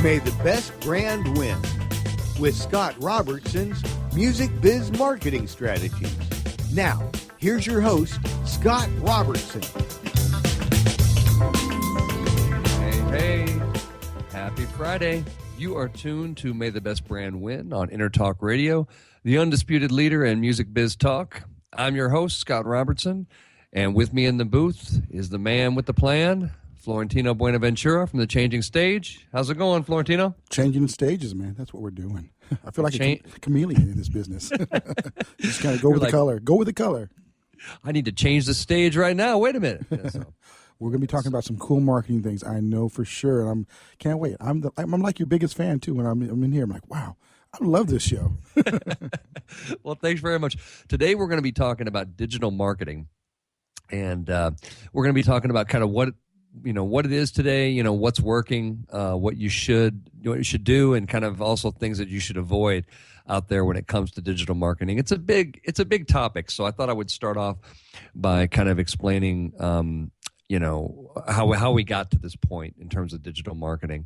May the best brand win with Scott Robertson's Music Biz Marketing Strategies. Now, here's your host, Scott Robertson. Hey, happy Friday. You are tuned to May the Best Brand Win on Intertalk Radio, the undisputed leader in music biz talk. I'm your host, Scott Robertson, and with me in the booth is the man with the plan, Florentino Buenaventura from The Changing Stage. How's it going, Florentino? Changing stages, man. That's what we're doing. I feel like a chameleon in this business. Just kind of go with the color. Go with the color. I need to change the stage right now. Wait a minute. Yeah, so. We're going to be talking about some cool marketing things. I know for sure. And can't wait. I'm like your biggest fan, too. When I'm in here, I'm like, wow, I love this show. Well, thanks very much. Today, we're going to be talking about digital marketing. And we're going to be talking about kind of what it is today, what's working, what you should do, and kind of also things that you should avoid out there when it comes to digital marketing. It's a big topic. So I thought I would start off by kind of explaining, how we got to this point in terms of digital marketing.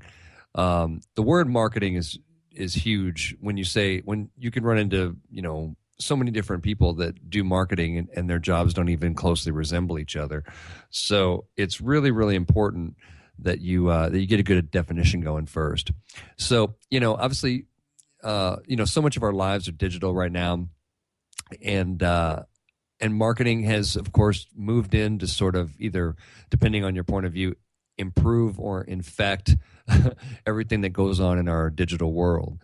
The word marketing is huge when you can run into, so many different people that do marketing and their jobs don't even closely resemble each other. So it's really, really important that you get a good definition going first. So, obviously, so much of our lives are digital right now, and marketing has, of course, moved in to sort of either, depending on your point of view, improve or infect everything that goes on in our digital world.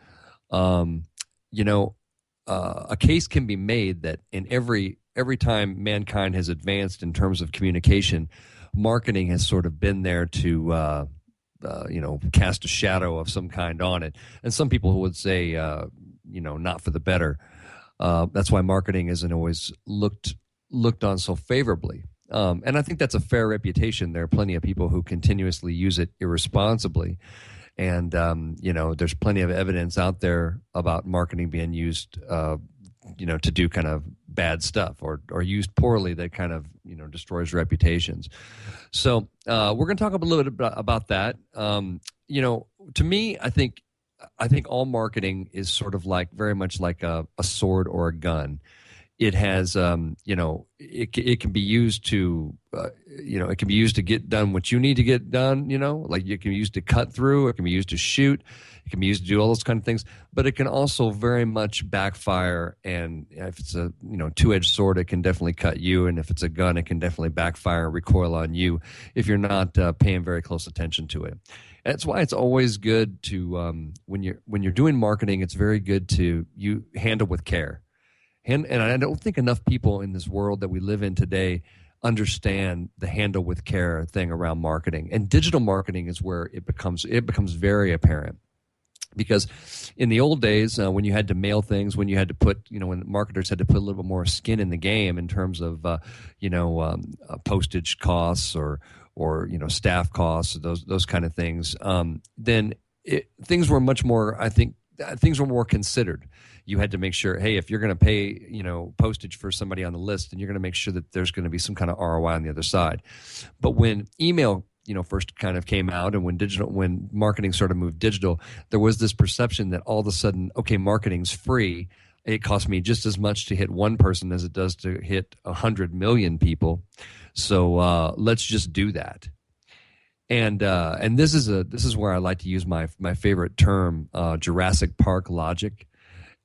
A case can be made that in every time mankind has advanced in terms of communication, marketing has sort of been there to cast a shadow of some kind on it. And some people would say, not for the better. That's why marketing isn't always looked on so favorably. And I think that's a fair reputation. There are plenty of people who continuously use it irresponsibly. And, there's plenty of evidence out there about marketing being used, to do kind of bad stuff or used poorly that kind of, destroys reputations. So we're going to talk a little bit about that. To me, I think all marketing is sort of very much like a sword or a gun. It has, it can be used to, it can be used to get done what you need to get done, like it can be used to cut through, it can be used to shoot, it can be used to do all those kind of things, but it can also very much backfire. And if it's a, two-edged sword, it can definitely cut you. And if it's a gun, it can definitely backfire and recoil on you if you're not paying very close attention to it. That's why it's always good to, when you're doing marketing, it's very good to handle with care. And I don't think enough people in this world that we live in today understand the handle with care thing around marketing. And digital marketing is where it becomes very apparent. Because in the old days, when you had to mail things, when you had to put, when marketers had to put a little bit more skin in the game in terms of, postage costs or staff costs, those kind of things, then things were much more, I think, things were more considered. You had to make sure, hey, if you're going to pay, postage for somebody on the list, then you're going to make sure that there's going to be some kind of ROI on the other side. But when email, first kind of came out, and when marketing sort of moved digital, there was this perception that all of a sudden, okay, marketing's free. It costs me just as much to hit one person as it does to hit 100 million people. So let's just do that. And this is where I like to use my favorite term, Jurassic Park logic.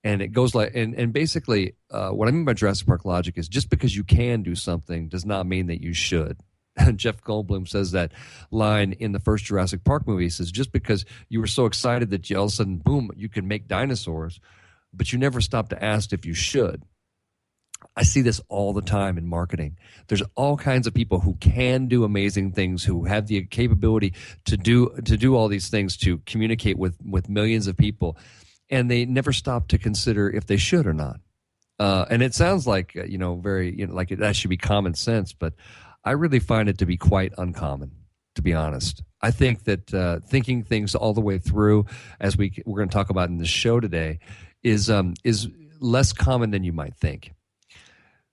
And it goes and basically what I mean by Jurassic Park logic is just because you can do something does not mean that you should. Jeff Goldblum says that line in the first Jurassic Park movie. He says, just because you were so excited that all of a sudden, boom, you can make dinosaurs, but you never stopped to ask if you should. I see this all the time in marketing. There's all kinds of people who can do amazing things, who have the capability to do all these things, to communicate with millions of people, and they never stop to consider if they should or not. And it sounds like very like that should be common sense, but I really find it to be quite uncommon, to be honest. I think that thinking things all the way through, as we're going to talk about in this show today, is less common than you might think.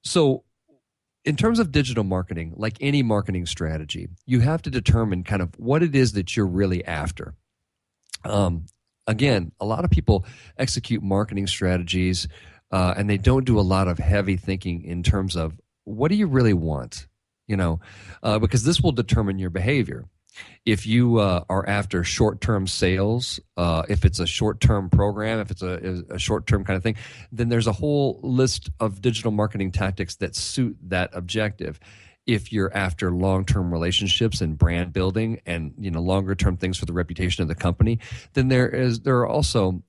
So in terms of digital marketing, like any marketing strategy, you have to determine kind of what it is that you're really after. Again, a lot of people execute marketing strategies and they don't do a lot of heavy thinking in terms of what do you really want, because this will determine your behavior. If you are after short-term sales, if it's a short-term program, if it's a short-term kind of thing, then there's a whole list of digital marketing tactics that suit that objective. If you're after long-term relationships and brand building and longer-term things for the reputation of the company, then there are also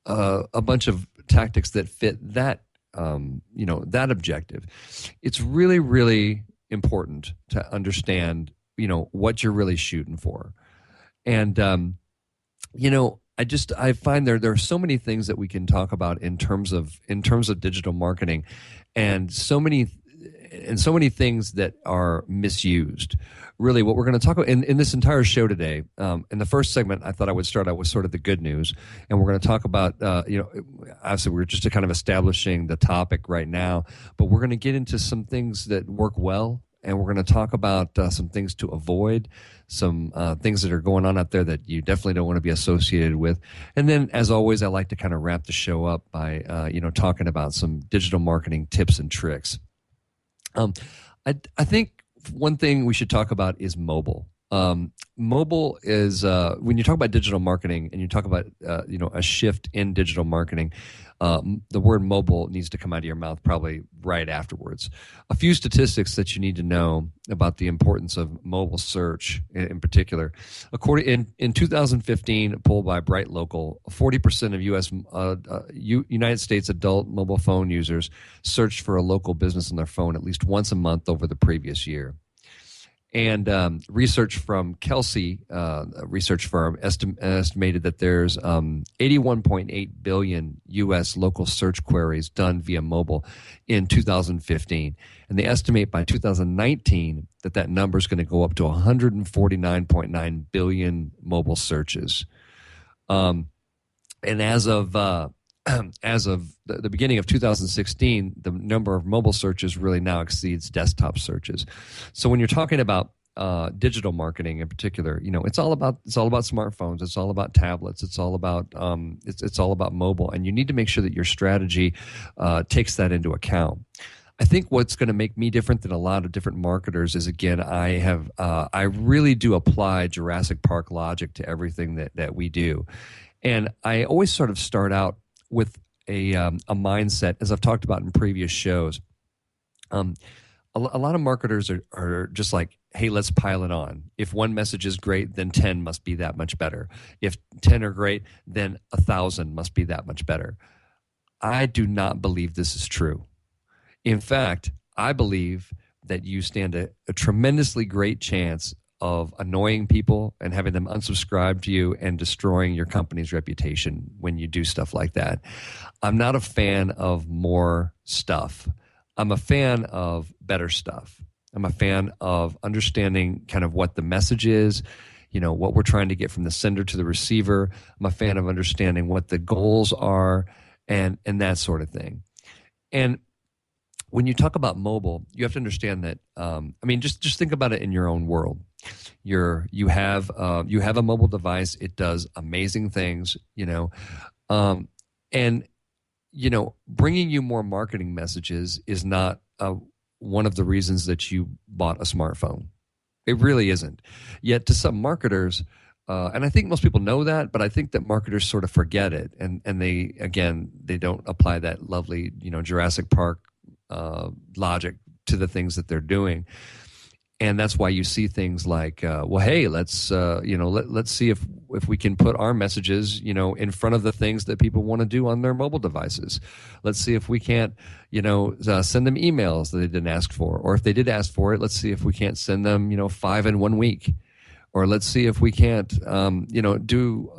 a bunch of tactics that fit that that objective. It's really, really important to understand what you're really shooting for. And I find there are so many things that we can talk about in terms of digital marketing, and so many things that are misused. Really, what we're going to talk about in this entire show today, in the first segment, I thought I would start out with sort of the good news, and we're going to talk about, obviously we're just kind of establishing the topic right now, but we're going to get into some things that work well, and we're going to talk about some things to avoid, some things that are going on out there that you definitely don't want to be associated with. And then, as always, I like to kind of wrap the show up by, talking about some digital marketing tips and tricks. I think one thing we should talk about is mobile. Mobile is when you talk about digital marketing and you talk about a shift in digital marketing, the word mobile needs to come out of your mouth probably right afterwards. A few statistics that you need to know about the importance of mobile search in particular. In 2015, a poll by Bright Local, 40% of United States adult mobile phone users searched for a local business on their phone at least once a month over the previous year. And research from Kelsey, a research firm, estimated that there's 81.8 billion U.S. local search queries done via mobile in 2015. And they estimate by 2019 that number is going to go up to 149.9 billion mobile searches. And as of the beginning of 2016, the number of mobile searches really now exceeds desktop searches. So when you're talking about digital marketing in particular, it's all about smartphones, it's all about tablets, it's all about it's all about mobile, and you need to make sure that your strategy takes that into account. I think what's going to make me different than a lot of different marketers is, again, I really do apply Jurassic Park logic to everything that we do, and I always sort of start out with a mindset, as I've talked about in previous shows. A lot of marketers are just like, hey, let's pile it on. If one message is great, then 10 must be that much better. If 10 are great, then 1,000 must be that much better. I do not believe this is true. In fact, I believe that you stand a tremendously great chance of annoying people and having them unsubscribe to you and destroying your company's reputation when you do stuff like that. I'm not a fan of more stuff. I'm a fan of better stuff. I'm a fan of understanding kind of what the message is, what we're trying to get from the sender to the receiver. I'm a fan of understanding what the goals are and that sort of thing. And when you talk about mobile, you have to understand that. Just think about it in your own world. You have a mobile device. It does amazing things, and bringing you more marketing messages is not one of the reasons that you bought a smartphone. It really isn't. Yet to some marketers, and I think most people know that, but I think that marketers sort of forget it, and they don't apply that lovely Jurassic Park logic to the things that they're doing. And that's why you see things like, hey, let's see if we can put our messages, in front of the things that people want to do on their mobile devices. Let's see if we can't, send them emails that they didn't ask for, or if they did ask for it, let's see if we can't send them, 5 in 1 week, or let's see if we can't, do,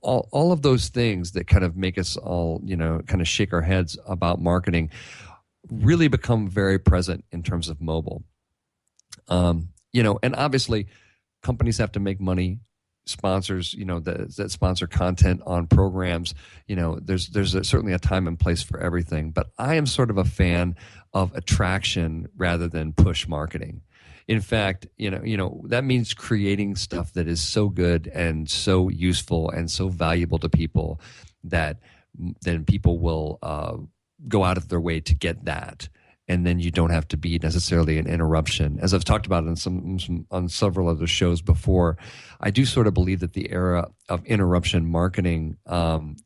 all of those things that kind of make us all, kind of shake our heads about marketing, really become very present in terms of mobile. And obviously companies have to make money. Sponsors, that sponsor content on programs, there's certainly a time and place for everything. But I am sort of a fan of attraction rather than push marketing. In fact, that means creating stuff that is so good and so useful and so valuable to people that then people will go out of their way to get that. And then you don't have to be necessarily an interruption. As I've talked about on several other shows before, I do sort of believe that the era of interruption marketing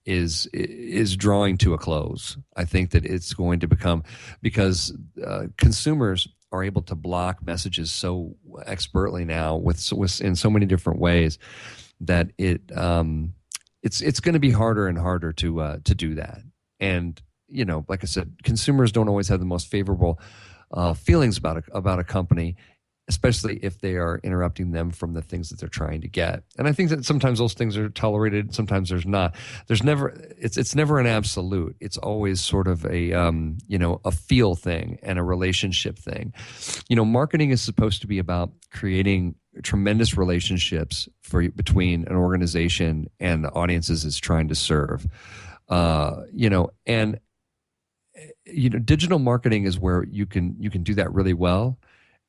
is drawing to a close. I think that it's going to become, because consumers are able to block messages so expertly now with in so many different ways that it's going to be harder and harder to do that. And like I said, consumers don't always have the most favorable feelings about a company, especially if they are interrupting them from the things that they're trying to get. And I think that sometimes those things are tolerated, sometimes there's not. It's never an absolute. It's always sort of a feel thing and a relationship thing. Marketing is supposed to be about creating tremendous relationships between an organization and the audiences it's trying to serve. Digital marketing is where you can do that really well,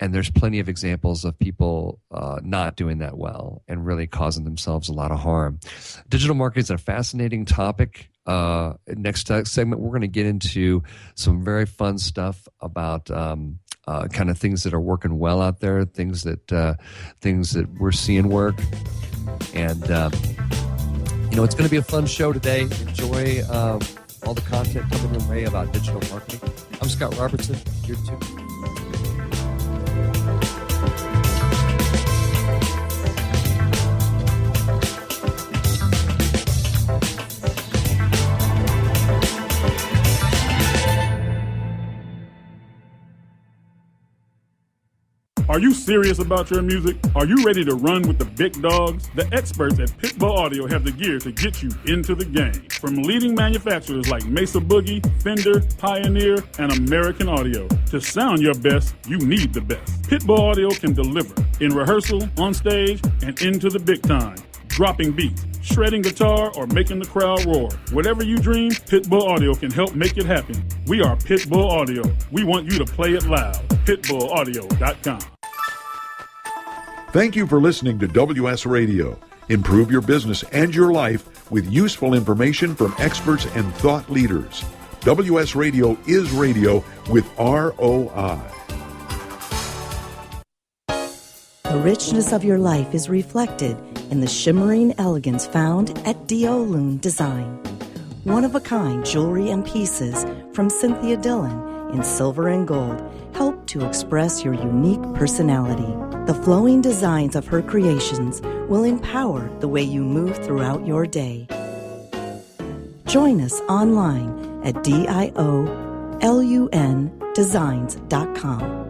and there's plenty of examples of people not doing that well and really causing themselves a lot of harm. Digital marketing is a fascinating topic. Next segment, we're going to get into some very fun stuff about kind of things that are working well out there, things that we're seeing work, and it's going to be a fun show today. Enjoy all the content coming your way about digital marketing. I'm Scott Robertson. You're tuned. Are you serious about your music? Are you ready to run with the big dogs? The experts at Pitbull Audio have the gear to get you into the game. From leading manufacturers like Mesa Boogie, Fender, Pioneer, and American Audio. To sound your best, you need the best. Pitbull Audio can deliver in rehearsal, on stage, and into the big time. Dropping beats, shredding guitar, or making the crowd roar. Whatever you dream, Pitbull Audio can help make it happen. We are Pitbull Audio. We want you to play it loud. PitbullAudio.com. Thank you for listening to WS Radio. Improve your business and your life with useful information from experts and thought leaders. WS Radio is radio with ROI. The richness of your life is reflected in the shimmering elegance found at Diolune Design. One-of-a-kind jewelry and pieces from Cynthia Dillon in silver and gold help to express your unique personality. The flowing designs of her creations will empower the way you move throughout your day. Join us online at DIOLUNdesigns.com.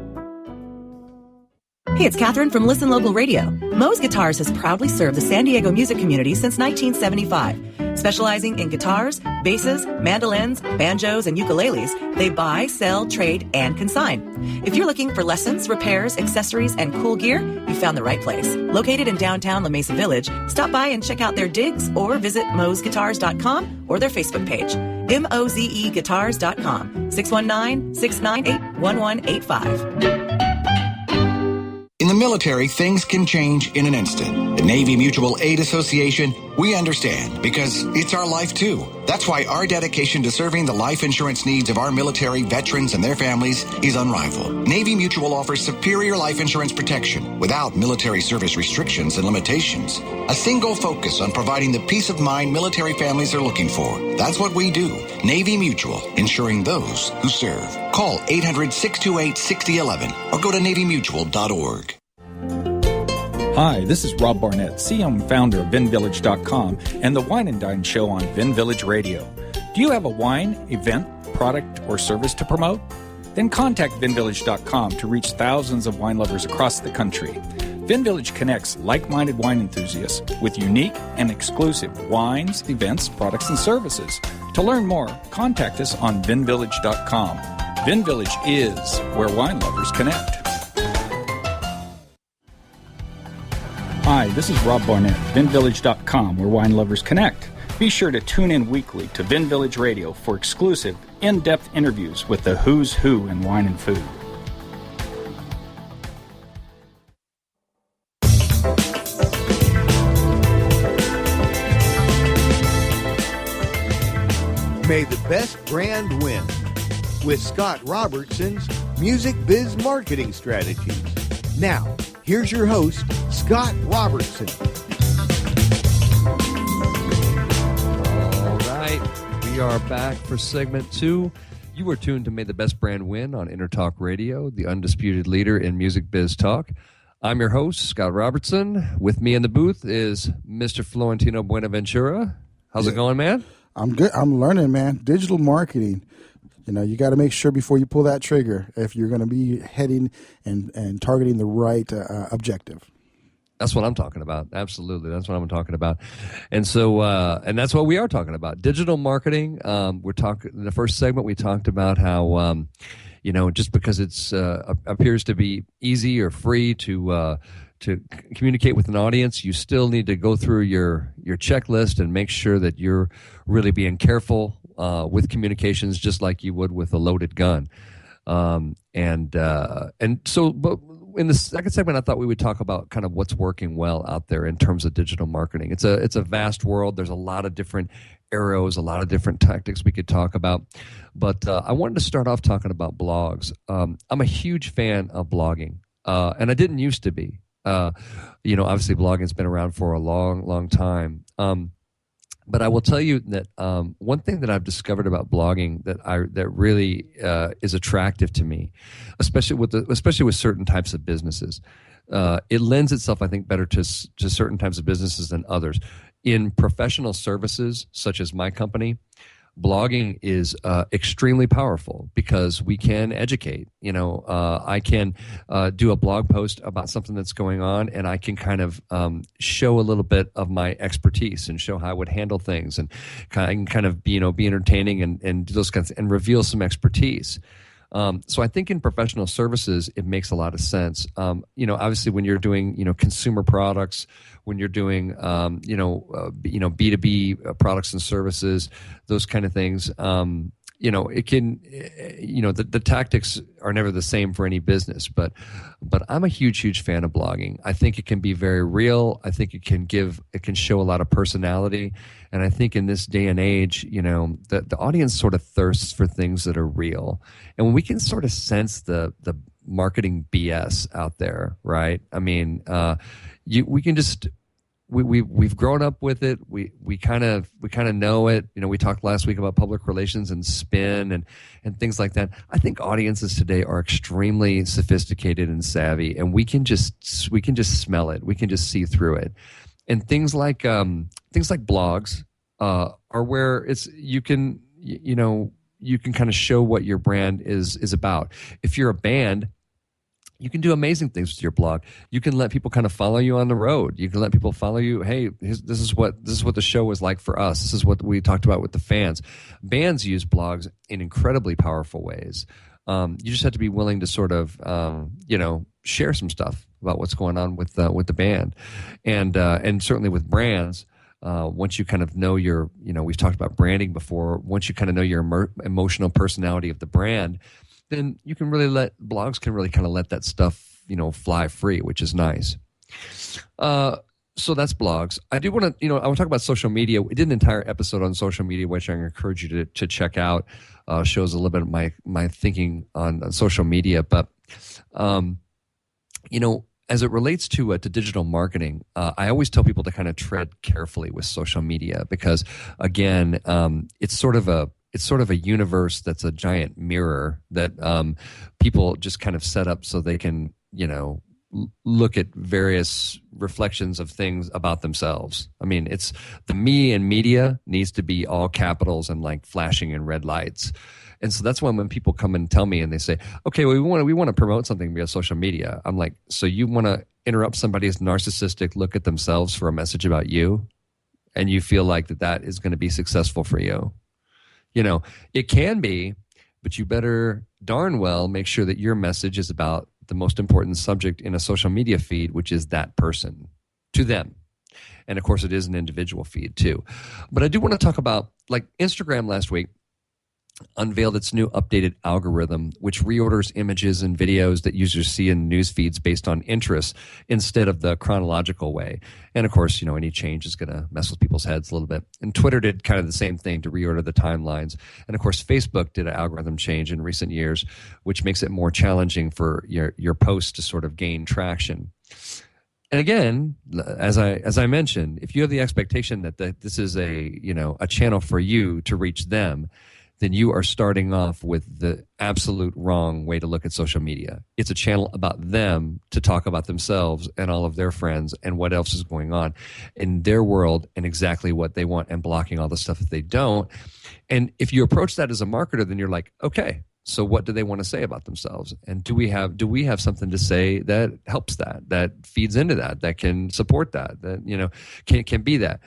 Hey, it's Catherine from Listen Local Radio. Moe's Guitars has proudly served the San Diego music community since 1975. Specializing in guitars, basses, mandolins, banjos, and ukuleles, they buy, sell, trade, and consign. If you're looking for lessons, repairs, accessories, and cool gear, you found the right place. Located in downtown La Mesa Village, stop by and check out their digs or visit moesguitars.com or their Facebook page. mozeguitars.com, 619-698-1185. In the military, things can change in an instant. The Navy Mutual Aid Association, we understand because it's our life too. That's why our dedication to serving the life insurance needs of our military veterans and their families is unrivaled. Navy Mutual offers superior life insurance protection without military service restrictions and limitations. A single focus on providing the peace of mind military families are looking for. That's what we do. Navy Mutual, insuring those who serve. Call 800-628-6011 or go to NavyMutual.org. Hi, this is Rob Barnett, CEO and founder of VinVillage.com and the Wine and Dine Show on Vin Village Radio. Do you have a wine, event, product, or service to promote? Then contact VinVillage.com to reach thousands of wine lovers across the country. VinVillage connects like-minded wine enthusiasts with unique and exclusive wines, events, products, and services. To learn more, contact us on VinVillage.com. VinVillage is where wine lovers connect. Hi, this is Rob Barnett, VinVillage.com, where wine lovers connect. Be sure to tune in weekly to Vin Village Radio for exclusive, in-depth interviews with the who's who in wine and food. May the best brand win with Scott Robertson's Music Biz Marketing Strategies. Now, here's your host, Scott Robertson. All right, we are back for segment 2. You are tuned to May the Best Brand Win on Intertalk Radio, the undisputed leader in music biz talk. I'm your host, Scott Robertson. With me in the booth is Mr. Florentino Buenaventura. How's it going, man? I'm good. I'm learning, man. Digital marketing. You know, you got to make sure before you pull that trigger if you're going to be heading and targeting the right objective. That's what I'm talking about. Absolutely. That's what I'm talking about. And so, and that's what we are talking about. Digital marketing. We're talking in the first segment, we talked about how, you know, just because it's appears to be easy or free to communicate with an audience, you still need to go through your checklist and make sure that you're really being careful with communications, just like you would with a loaded gun. And so, but in the second segment, I thought we would talk about kind of what's working well out there in terms of digital marketing. It's a vast world. There's a lot of different arrows, a lot of different tactics we could talk about. But I wanted to start off talking about blogs. I'm a huge fan of blogging, and I didn't used to be. You know, obviously blogging's been around for a long, long time. But I will tell you that one thing that I've discovered about blogging that really is attractive to me, especially with certain types of businesses, it lends itself, I think, better to certain types of businesses than others. In professional services, such as my company, blogging is extremely powerful because we can educate. You know, I can do a blog post about something that's going on, and I can kind of show a little bit of my expertise and show how I would handle things, and I can kind of be entertaining and do those kinds and reveal some expertise. So I think in professional services, it makes a lot of sense. You know, obviously when you're doing, consumer products, when you're doing, B2B products and services, those kind of things, it can, the tactics are never the same for any business, but I'm a huge fan of blogging. I think it can be very real. I think it can show a lot of personality. And I think in this day and age, the audience sort of thirsts for things that are real. And when we can sort of sense the marketing BS out there, right? I mean, we can just, we've grown up with it. We kind of know it. We talked last week about public relations and spin and things like that. I think audiences today are extremely sophisticated and savvy, and we can just smell it. We can just see through it. And things like blogs are where you can kind of show what your brand is about. If you're a band, you can do amazing things with your blog. You can let people kind of follow you on the road. You can let people follow you. Hey, this is what the show was like for us. This is what we talked about with the fans. Bands use blogs in incredibly powerful ways. You just have to be willing to sort of, share some stuff about what's going on with the band, and certainly with brands. Once you kind of know we've talked about branding before. Once you kind of know your emotional personality of the brand, then you can really blogs can really kind of let that stuff, fly free, which is nice. So that's blogs. I do want to, I want to talk about social media. We did an entire episode on social media, which I encourage you to check out. Shows a little bit of my thinking on social media. But, as it relates to digital marketing, I always tell people to kind of tread carefully with social media because, again, it's sort of a universe that's a giant mirror that people just kind of set up so they can, look at various reflections of things about themselves. I mean, it's the me in media needs to be all capitals and like flashing in red lights. And so that's why when people come and tell me and they say, okay, well, we want to promote something via social media. I'm like, so you want to interrupt somebody's narcissistic look at themselves for a message about you? And you feel like that is going to be successful for you? It can be, but you better darn well make sure that your message is about the most important subject in a social media feed, which is that person to them. And of course, it is an individual feed too. But I do want to talk about like Instagram last week. unveiled its new updated algorithm, which reorders images and videos that users see in news feeds based on interests instead of the chronological way. And of course, any change is going to mess with people's heads a little bit. And Twitter did kind of the same thing to reorder the timelines. And of course, Facebook did an algorithm change in recent years, which makes it more challenging for your posts to sort of gain traction. And again, as I mentioned, if you have the expectation that this is a channel for you to reach them, then you are starting off with the absolute wrong way to look at social media. It's a channel about them to talk about themselves and all of their friends and what else is going on in their world and exactly what they want, and blocking all the stuff that they don't. And if you approach that as a marketer, then you're like, okay, so what do they want to say about themselves? And do we have something to say that helps that feeds into that can support that can be that?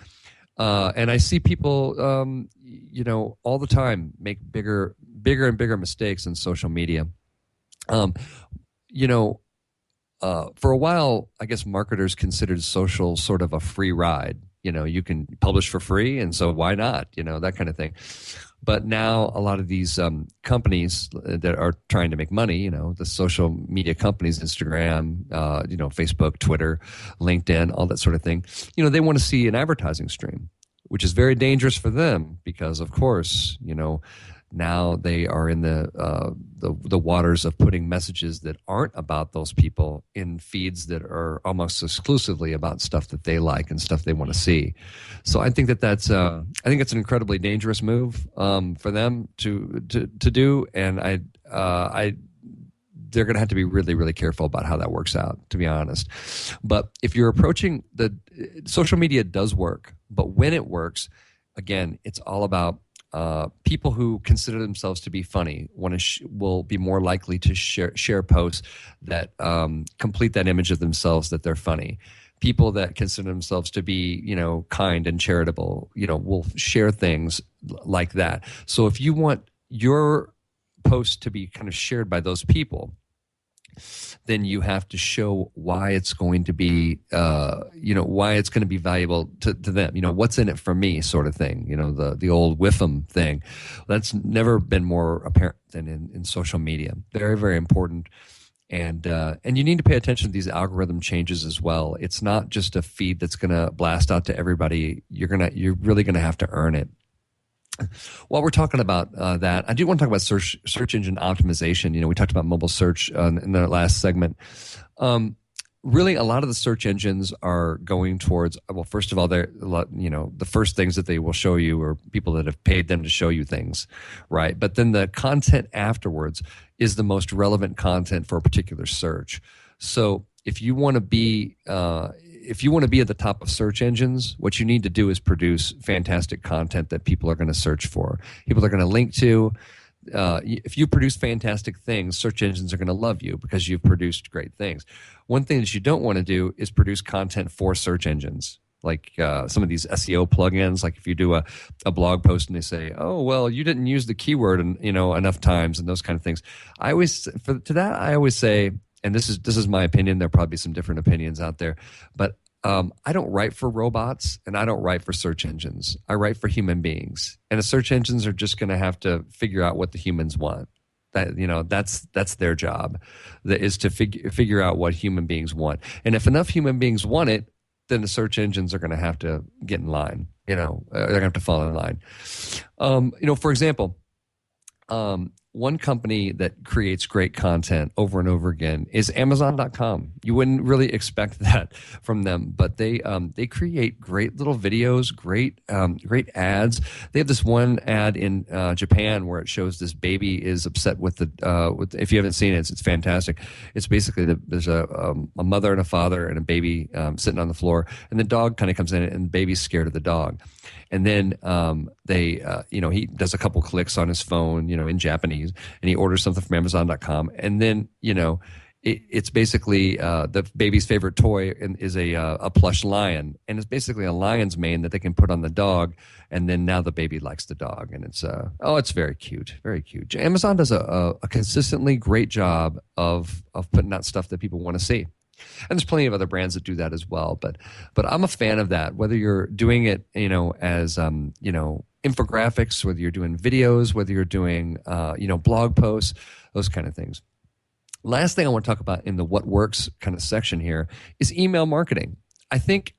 And I see people, all the time make bigger and bigger mistakes in social media. For a while, I guess marketers considered social sort of a free ride. You can publish for free, and so why not? That kind of thing. But now a lot of these companies that are trying to make money, the social media companies, Instagram, Facebook, Twitter, LinkedIn, all that sort of thing, they want to see an advertising stream, which is very dangerous for them because, of course, now they are in the waters of putting messages that aren't about those people in feeds that are almost exclusively about stuff that they like and stuff they want to see. So I think that's an incredibly dangerous move for them to do, and they're going to have to be really, really careful about how that works out, to be honest. But if you're approaching social media does work, but when it works, again, it's all about people who consider themselves to be funny will be more likely to share posts that complete that image of themselves that they're funny. People that consider themselves to be, kind and charitable, will share things like that. So if you want your post to be kind of shared by those people, then you have to show why it's going to be, why it's going to be valuable to them. What's in it for me, sort of thing. The old WIFM thing. That's never been more apparent than in social media. Very, very important. And you need to pay attention to these algorithm changes as well. It's not just a feed that's going to blast out to everybody. You're really going to have to earn it. While we're talking about that, I do want to talk about search engine optimization. We talked about mobile search in the last segment. Really, a lot of the search engines are going towards, well, first of all, the first things that they will show you are people that have paid them to show you things, right? But then the content afterwards is the most relevant content for a particular search. So if you want to be at the top of search engines, what you need to do is produce fantastic content that people are going to search for. People are going to link to. If you produce fantastic things, search engines are going to love you because you've produced great things. One thing that you don't want to do is produce content for search engines, like some of these SEO plugins. Like if you do a blog post and they say, "Oh, well, you didn't use the keyword enough times," and those kind of things. I always say, and this is my opinion. There'll probably be some different opinions out there, but I don't write for robots and I don't write for search engines. I write for human beings, and the search engines are just going to have to figure out what the humans want. That's their job. That is to figure out what human beings want, and if enough human beings want it, then the search engines are going to have to get in line. They're going to have to fall in line. For example. One company that creates great content over and over again is Amazon.com. You wouldn't really expect that from them, but they create great little videos, great ads. They have this one ad in Japan where it shows this baby is upset with if you haven't seen it, it's fantastic. It's basically there's a mother and a father and a baby sitting on the floor, and the dog kind of comes in and the baby's scared of the dog. And then he does a couple clicks on his phone, in Japanese, and he orders something from Amazon.com. And then, it's basically the baby's favorite toy is a plush lion, and it's basically a lion's mane that they can put on the dog. And then now the baby likes the dog, and it's very cute, very cute. Amazon does a consistently great job of putting out stuff that people want to see. And there's plenty of other brands that do that as well. But I'm a fan of that, whether you're doing it, as, infographics, whether you're doing videos, whether you're doing blog posts, those kind of things. Last thing I want to talk about in the what works kind of section here is email marketing. I think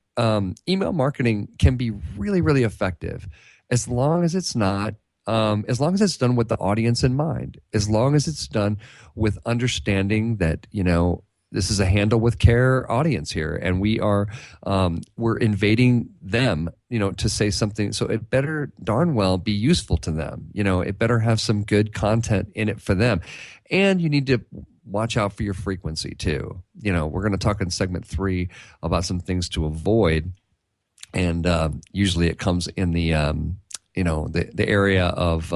email marketing can be really, really effective as long as it's not, as long as it's done with the audience in mind, as long as it's done with understanding that, this is a handle with care audience here, and we're invading them, to say something. So it better darn well be useful to them. It better have some good content in it for them. And you need to watch out for your frequency too. We're going to talk in segment 3 about some things to avoid. And usually it comes in the area of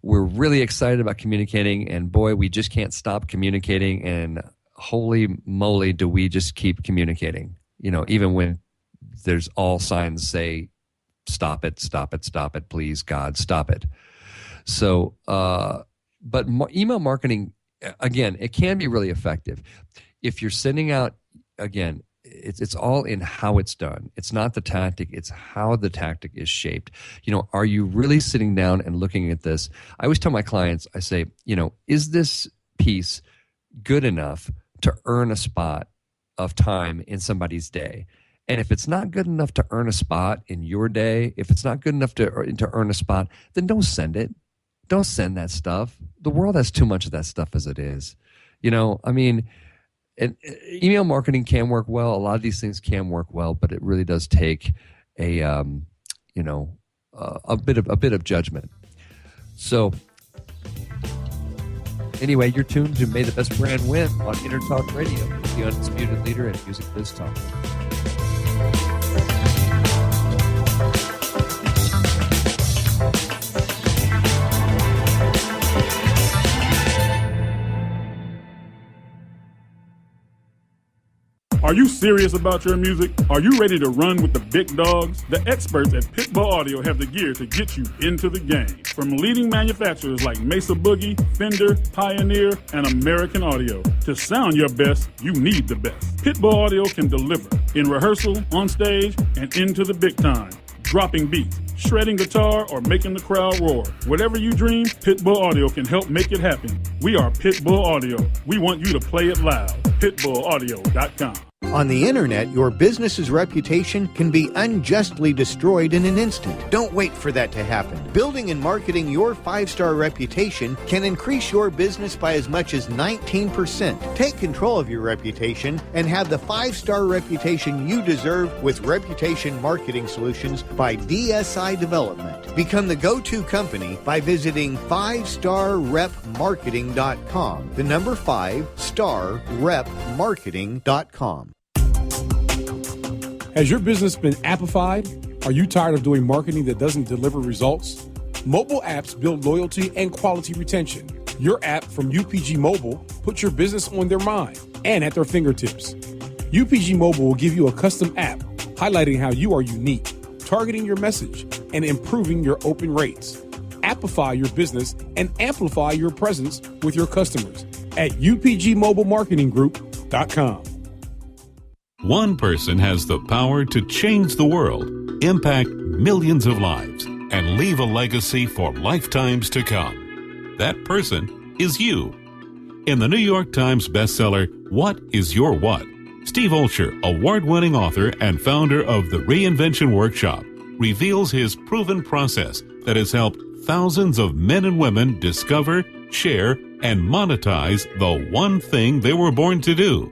we're really excited about communicating, and boy, we just can't stop communicating, and holy moly, do we just keep communicating, even when there's all signs say, stop it, please, God, stop it. So, but email marketing, again, it can be really effective. If you're sending out, again, it's all in how it's done. It's not the tactic, it's how the tactic is shaped. Are you really sitting down and looking at this? I always tell my clients, I say, is this piece good enough to earn a spot of time in somebody's day? And if it's not good enough to earn a spot in your day, if it's not good enough to earn a spot, then don't send it. Don't send that stuff. The world has too much of that stuff as it is. And email marketing can work well. A lot of these things can work well, but it really does take a bit of judgment. So anyway, you're tuned to May the Best Brand Win on Intertalk Radio, the undisputed leader in music biz talk. Are you serious about your music? Are you ready to run with the big dogs? The experts at Pitbull Audio have the gear to get you into the game. From leading manufacturers like Mesa Boogie, Fender, Pioneer, and American Audio. To sound your best, you need the best. Pitbull Audio can deliver in rehearsal, on stage, and into the big time. Dropping beats, shredding guitar, or making the crowd roar. Whatever you dream, Pitbull Audio can help make it happen. We are Pitbull Audio. We want you to play it loud. PitbullAudio.com. On the internet, your business's reputation can be unjustly destroyed in an instant. Don't wait for that to happen. Building and marketing your 5-star reputation can increase your business by as much as 19%. Take control of your reputation and have the 5-star reputation you deserve with Reputation Marketing Solutions by DSI Development. Become the go-to company by visiting 5starrepmarketing.com. The number 5starrepmarketing.com. Has your business been appified? Are you tired of doing marketing that doesn't deliver results? Mobile apps build loyalty and quality retention. Your app from UPG Mobile puts your business on their mind and at their fingertips. UPG Mobile will give you a custom app highlighting how you are unique, targeting your message, and improving your open rates. Appify your business and amplify your presence with your customers at upgmobilemarketinggroup.com. One person has the power to change the world, impact millions of lives, and leave a legacy for lifetimes to come. That person is you. In the New York Times bestseller, What is Your What? Steve Olsher, award-winning author and founder of the Reinvention Workshop, reveals his proven process that has helped thousands of men and women discover, share, and monetize the one thing they were born to do.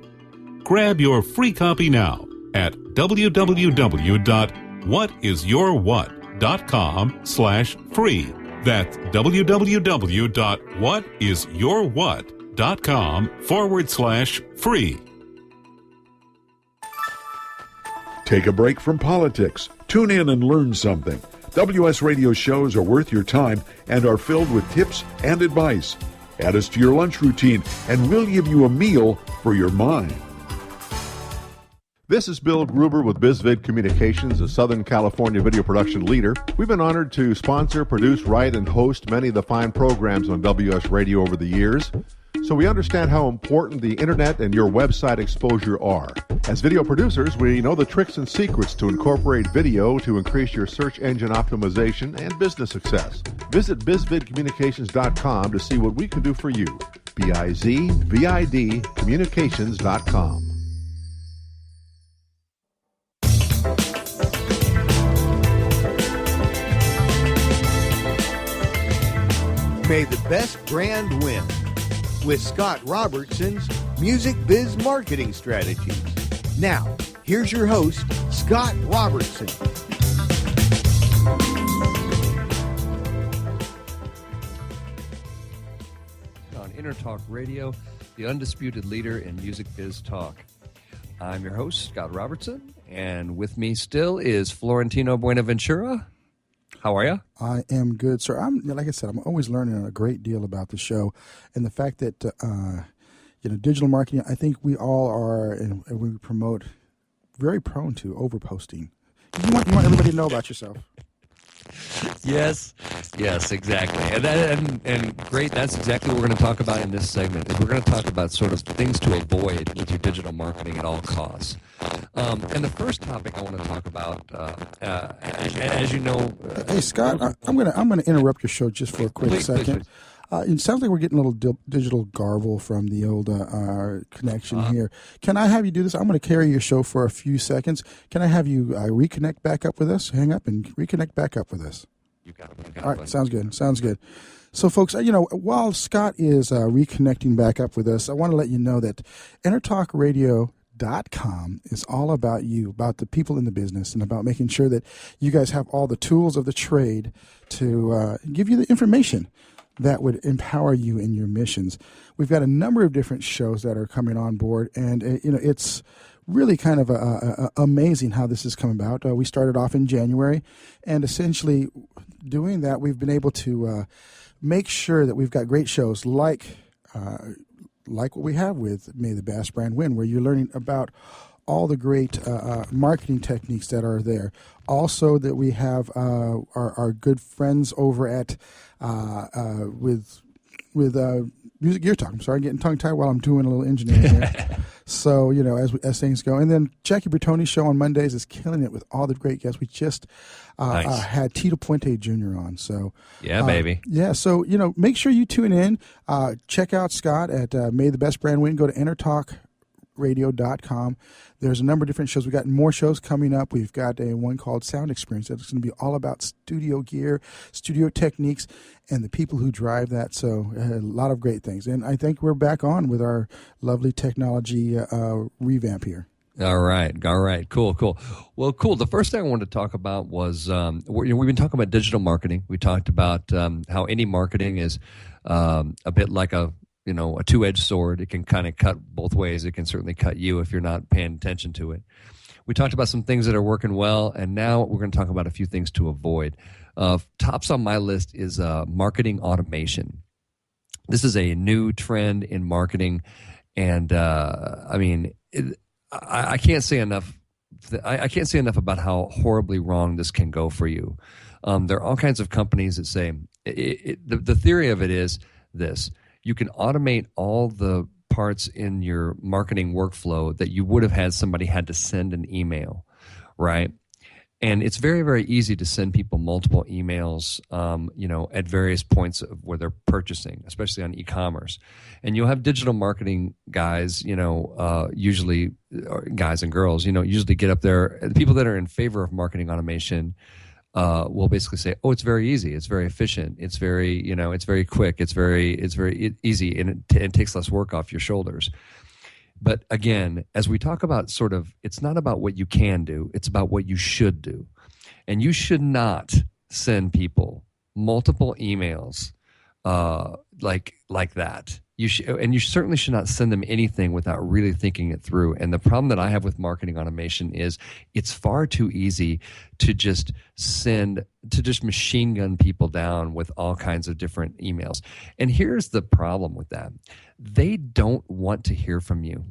Grab your free copy now at www.whatisyourwhat.com/free. That's www.whatisyourwhat.com/free. Take a break from politics. Tune in and learn something. WS Radio shows are worth your time and are filled with tips and advice. Add us to your lunch routine and we'll give you a meal for your mind. This is Bill Gruber with BizVid Communications, a Southern California video production leader. We've been honored to sponsor, produce, write, and host many of the fine programs on WS Radio over the years, so we understand how important the internet and your website exposure are. As video producers, we know the tricks and secrets to incorporate video to increase your search engine optimization and business success. Visit bizvidcommunications.com to see what we can do for you. BIZVID communications.com. May the best brand win with Scott Robertson's Music Biz Marketing Strategies. Now, here's your host, Scott Robertson. On InterTalk Radio, the undisputed leader in music biz talk. I'm your host, Scott Robertson, and with me still is Florentino Buenaventura. How are you? I am good, sir. Like I said, I'm always learning a great deal about the show, and the fact that digital marketing. I think we all are, and we promote, very prone to overposting. You want everybody to know about yourself. Yes, exactly, and great. That's exactly what we're going to talk about in this segment. We're going to talk about sort of things to avoid with your digital marketing at all costs. And the first topic I want to talk about, as you know, hey Scott, I'm gonna interrupt your show just for a quick second. It sounds like we're getting a little digital garble from the old connection here. Can I have you do this? I'm going to carry your show for a few seconds. Can I have you reconnect back up with us? Hang up and reconnect back up with us. You got it. All right, sounds good. So, folks, while Scott is reconnecting back up with us, I want to let you know that InterTalkRadio.com is all about you, about the people in the business, and about making sure that you guys have all the tools of the trade to give you the information that would empower you in your missions. We've got a number of different shows that are coming on board, and it's really kind of amazing how this has come about. We started off in January, and essentially doing that, we've been able to make sure that we've got great shows like what we have with May the Best Brand Win, where you're learning about all the great marketing techniques that are there. Also, that we have our good friends over at with Music Gear Talk. I'm sorry, I'm getting tongue-tied while I'm doing a little engineering here. So, as things go. And then Jackie Bertoni's show on Mondays is killing it with all the great guests. We just had Tito Puente Jr. on. So yeah, baby. Yeah, so, make sure you tune in. Check out Scott at May the Best Brand Win. Go to InterTalkRadio.com. There's a number of different shows. We've got more shows coming up. We've got one called Sound Experience that's going to be all about studio gear, studio techniques, and the people who drive that. So a lot of great things. And I think we're back on with our lovely technology revamp here. All right. Cool. Well, cool. The first thing I wanted to talk about was we've been talking about digital marketing. We talked about how any marketing is a bit like a two-edged sword. It can kind of cut both ways. It can certainly cut you if you're not paying attention to it. We talked about some things that are working well, and now we're going to talk about a few things to avoid. Tops on my list is marketing automation. This is a new trend in marketing, and I can't say enough. I can't say enough about how horribly wrong this can go for you. There are all kinds of companies that say the theory of it is this. You can automate all the parts in your marketing workflow that you would have had somebody had to send an email, right? And it's very, very easy to send people multiple emails, at various points of where they're purchasing, especially on e-commerce. And you'll have digital marketing guys, usually guys and girls, usually get up there. The people that are in favor of marketing automation will basically say, "Oh, it's very easy. It's very efficient. It's very, it's very quick. It's very easy, and it takes less work off your shoulders." But again, as we talk about it's not about what you can do. It's about what you should do. And you should not send people multiple emails like that. You certainly should not send them anything without really thinking it through. And the problem that I have with marketing automation is it's far too easy to just machine gun people down with all kinds of different emails. And here's the problem with that. They don't want to hear from you.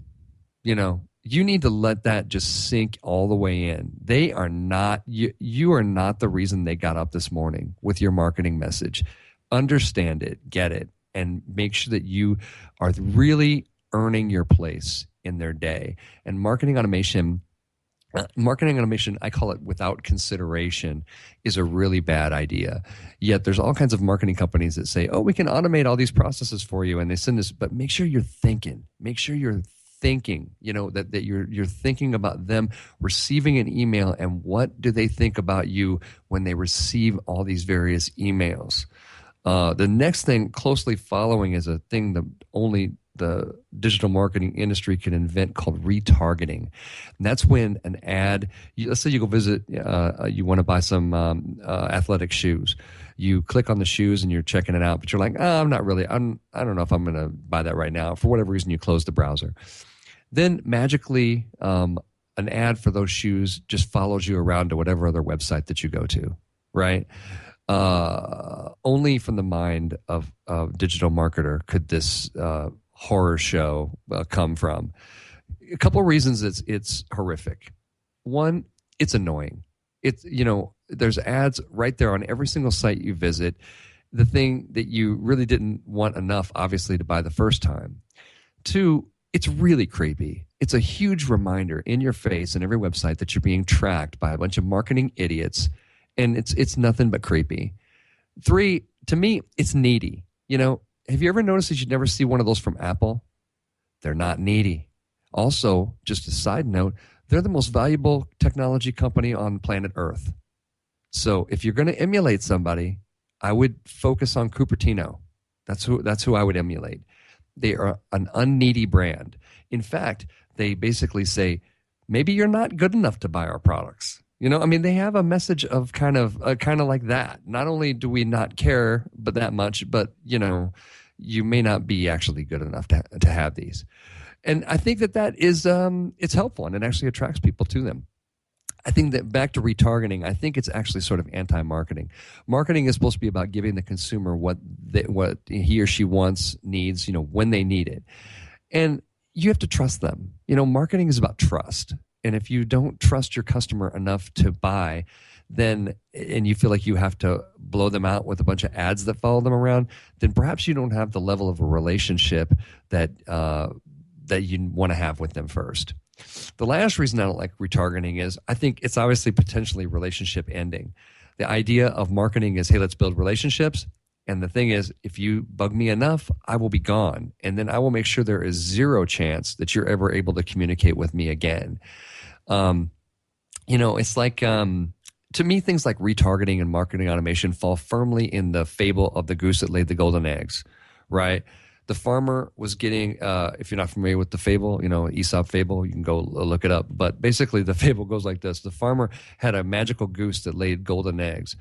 You need to let that just sink all the way in. They are not, you are not the reason they got up this morning with your marketing message. Understand it, get it, and make sure that you are really earning your place in their day. And marketing automation, I call it without consideration, is a really bad idea. Yet there's all kinds of marketing companies that say, oh, we can automate all these processes for you. And they send this, but make sure you're thinking. Make sure you're thinking, that you're thinking about them receiving an email, and what do they think about you when they receive all these various emails. The next thing closely following is a thing that only the digital marketing industry can invent, called retargeting. And that's when an ad, let's say you go visit, you want to buy some athletic shoes. You click on the shoes and you're checking it out, but you're like, I don't know if I'm going to buy that right now. For whatever reason, you close the browser. Then magically, an ad for those shoes just follows you around to whatever other website that you go to, right? Only from the mind of a digital marketer could this horror show come from. A couple of reasons it's horrific. One, it's annoying. There's ads right there on every single site you visit. The thing that you really didn't want enough, obviously, to buy the first time. Two, it's really creepy. It's a huge reminder in your face and every website that you're being tracked by a bunch of marketing idiots, and it's nothing but creepy. Three, to me, it's needy. Have you ever noticed that you never see one of those from Apple? They're not needy. Also, just a side note, they're the most valuable technology company on planet Earth. So if you're going to emulate somebody, I would focus on Cupertino. That's who I would emulate. They are an unneedy brand. In fact, they basically say, maybe you're not good enough to buy our products. They have a message of kind of like that. Not only do we not care but that much, but you may not be actually good enough to have these. And I think that is it's helpful, and it actually attracts people to them. I think that back to retargeting, I think it's actually sort of anti-marketing. Marketing is supposed to be about giving the consumer what he or she wants, needs, when they need it. And you have to trust them. Marketing is about trust. And if you don't trust your customer enough to buy, and you feel like you have to blow them out with a bunch of ads that follow them around, then perhaps you don't have the level of a relationship that you want to have with them first. The last reason I don't like retargeting is I think it's obviously potentially relationship ending. The idea of marketing is, hey, let's build relationships. And the thing is, if you bug me enough, I will be gone. And then I will make sure there is zero chance that you're ever able to communicate with me again. It's like, to me, things like retargeting and marketing automation fall firmly in the fable of the goose that laid the golden eggs, right? The farmer was getting, if you're not familiar with the fable, Aesop fable, you can go look it up. But basically the fable goes like this. The farmer had a magical goose that laid golden eggs,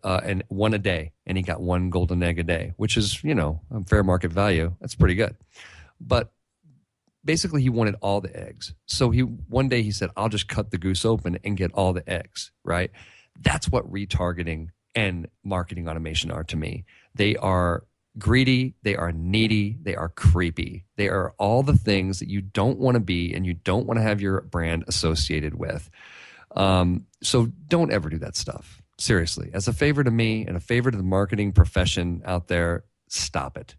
and one a day, and he got one golden egg a day, which is, a fair market value. That's pretty good. But basically he wanted all the eggs. So one day he said, I'll just cut the goose open and get all the eggs, right? That's what retargeting and marketing automation are to me. They are greedy, they are needy, they are creepy. They are all the things that you don't want to be and you don't want to have your brand associated with. So don't ever do that stuff. Seriously, as a favor to me and a favor to the marketing profession out there, stop it.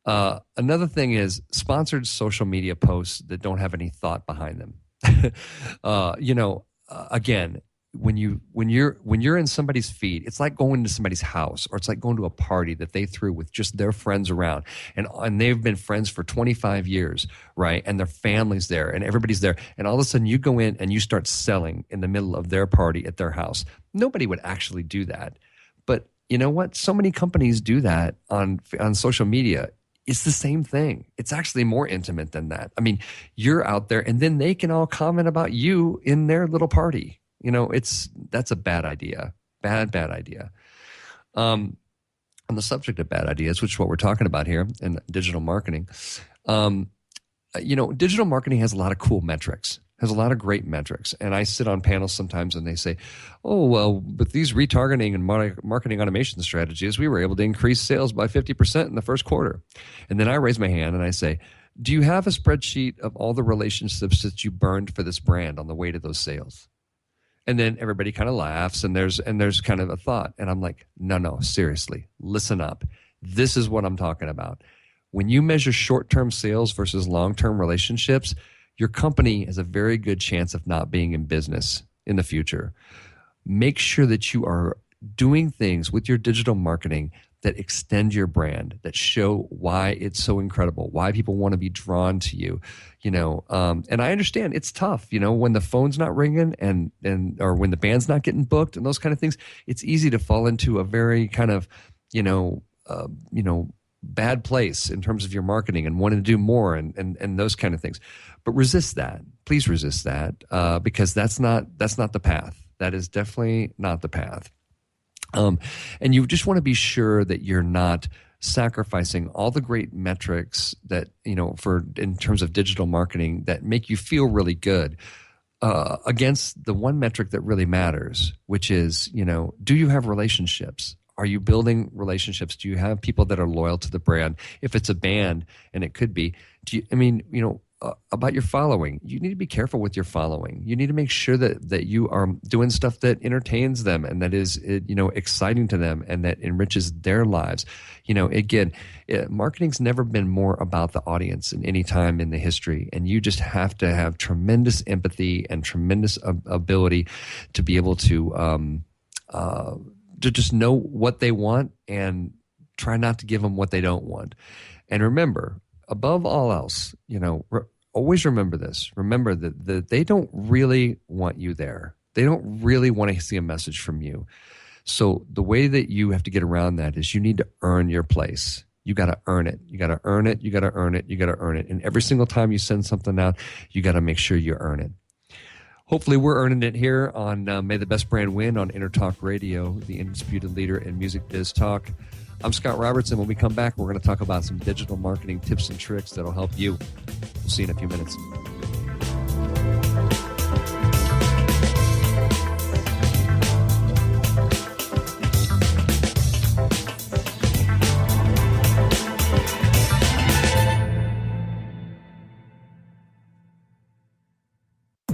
Another thing is sponsored social media posts that don't have any thought behind them. Again, when you're in somebody's feed, it's like going to somebody's house, or it's like going to a party that they threw with just their friends around, and they've been friends for 25 years, right? And their family's there and everybody's there, and all of a sudden you go in and you start selling in the middle of their party at their house. Nobody would actually do that, but you know what? So many companies do that on social media. It's the same thing. It's actually more intimate than that. I mean, you're out there, and then they can all comment about you in their little party. That's a bad idea. Bad idea. On the subject of bad ideas, which is what we're talking about here in digital marketing, digital marketing has a lot of cool metrics, has a lot of great metrics. And I sit on panels sometimes and they say, oh, well, with these retargeting and marketing automation strategies, we were able to increase sales by 50% in the first quarter. And then I raise my hand and I say, do you have a spreadsheet of all the relationships that you burned for this brand on the way to those sales? And then everybody kind of laughs, and there's kind of a thought. And I'm like, no, seriously, listen up. This is what I'm talking about. when you measure short-term sales versus long-term relationships, your company has a very good chance of not being in business in the future. Make sure that you are doing things with your digital marketing that extend your brand, that show why it's so incredible, why people want to be drawn to you, and I understand it's tough, when the phone's not ringing and or when the band's not getting booked and those kind of things. It's easy to fall into a very kind of, bad place in terms of your marketing and wanting to do more and those kind of things. But resist that. Please resist that because that's not the path. That is definitely not the path. And you just want to be sure that you're not sacrificing all the great metrics that, in terms of digital marketing that make you feel really good against the one metric that really matters, which is, do you have relationships? Are you building relationships? Do you have people that are loyal to the brand? If it's a band, and it could be, about your following, you need to be careful with your following. You need to make sure that you are doing stuff that entertains them and that is, exciting to them and that enriches their lives. Marketing's never been more about the audience in any time in the history. And you just have to have tremendous empathy and tremendous ability to be able to just know what they want and try not to give them what they don't want. And remember, above all else, always remember this. Remember that they don't really want you there. They don't really want to see a message from you. So the way that you have to get around that is you need to earn your place. You got to earn it. You got to earn it. You got to earn it. You got to earn it. And every single time you send something out, you got to make sure you earn it. Hopefully we're earning it here on May the Best Brand Win on Intertalk Radio, the undisputed leader in music biz talk. I'm Scott Robertson. When we come back, we're going to talk about some digital marketing tips and tricks that'll help you. We'll see you in a few minutes.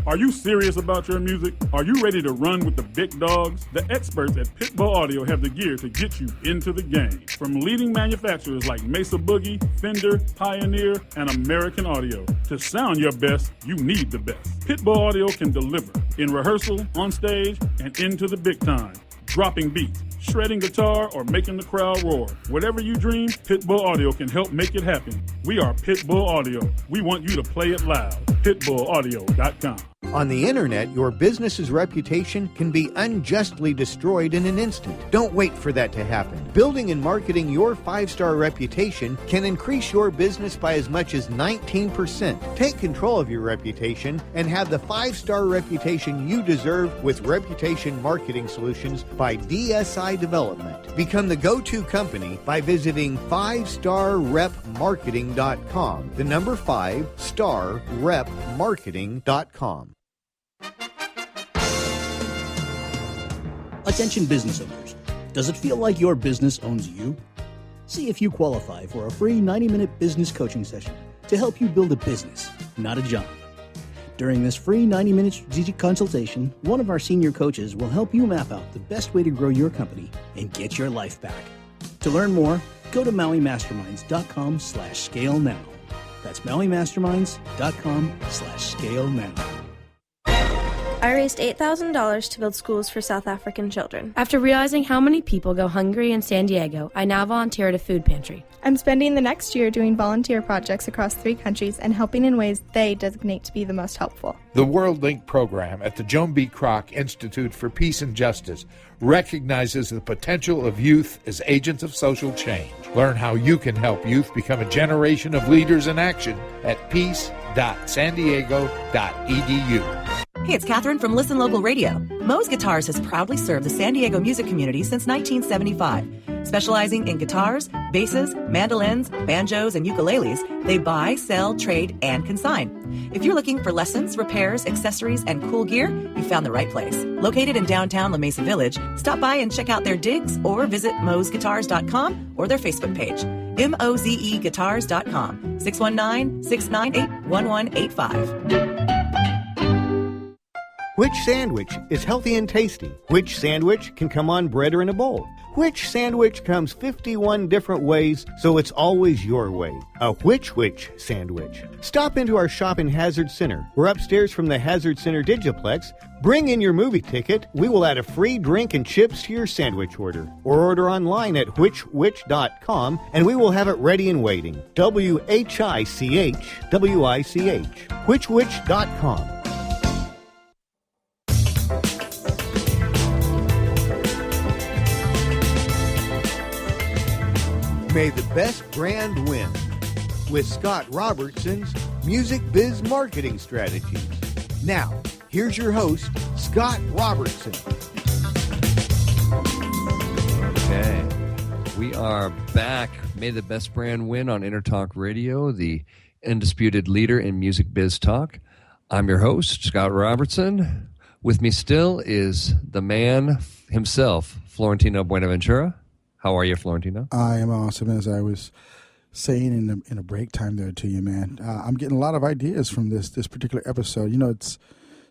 Are you serious about your music? Are you ready to run with the big dogs? The experts at Pitbull Audio have the gear to get you into the game. From leading manufacturers like Mesa Boogie, Fender, Pioneer, and American Audio. To sound your best, you need the best. Pitbull Audio can deliver in rehearsal, on stage, and into the big time. Dropping beats, shredding guitar, or making the crowd roar. Whatever you dream, Pitbull Audio can help make it happen. We are Pitbull Audio. We want you to play it loud. PitbullAudio.com. On the internet, your business's reputation can be unjustly destroyed in an instant. Don't wait for that to happen. Building and marketing your 5-star reputation can increase your business by as much as 19%. Take control of your reputation and have the 5-star reputation you deserve with Reputation Marketing Solutions by DSI Development. Become the go-to company by visiting 5starrepmarketing.com. The number 5starrepmarketing.com. Attention business owners. Does it feel like your business owns you? See if you qualify for a free 90-minute business coaching session to help you build a business, not a job. During this free 90-minute strategic consultation, one of our senior coaches will help you map out the best way to grow your company and get your life back. To learn more, go to MauiMasterminds.com/scale now. That's MauiMasterminds.com/scale now. I raised $8,000 to build schools for South African children. After realizing how many people go hungry in San Diego, I now volunteer at a food pantry. I'm spending the next year doing volunteer projects across 3 countries and helping in ways they designate to be the most helpful. The WorldLink program at the Joan B. Kroc Institute for Peace and Justice recognizes the potential of youth as agents of social change. Learn how you can help youth become a generation of leaders in action at peace.sandiego.edu. Hey, it's Catherine from Listen Local Radio. Moe's Guitars has proudly served the San Diego music community since 1975. Specializing in guitars, basses, mandolins, banjos, and ukuleles, they buy, sell, trade, and consign. If you're looking for lessons, repairs, accessories, and cool gear, you found the right place. Located in downtown La Mesa Village, stop by and check out their digs or visit moesguitars.com or their Facebook page. MOZEguitars.com, 619-698-1185. Which sandwich is healthy and tasty? Which sandwich can come on bread or in a bowl? Which sandwich comes 51 different ways, so it's always your way. A which sandwich. Stop into our shop in Hazard Center. We're upstairs from the Hazard Center Digiplex. Bring in your movie ticket. We will add a free drink and chips to your sandwich order. Or order online at whichwich.com and we will have it ready and waiting. WHICH, WICH. Whichwich.com. May the best brand win with Scott Robertson's Music Biz Marketing Strategies. Now, here's your host, Scott Robertson. Okay, we are back. May the best brand win on Intertalk Radio, the undisputed leader in music biz talk. I'm your host, Scott Robertson. With me still is the man himself, Florentino Buenaventura. How are you, Florentino? I am awesome, as I was saying in a break time there to you, man. I'm getting a lot of ideas from this particular episode. You know, it's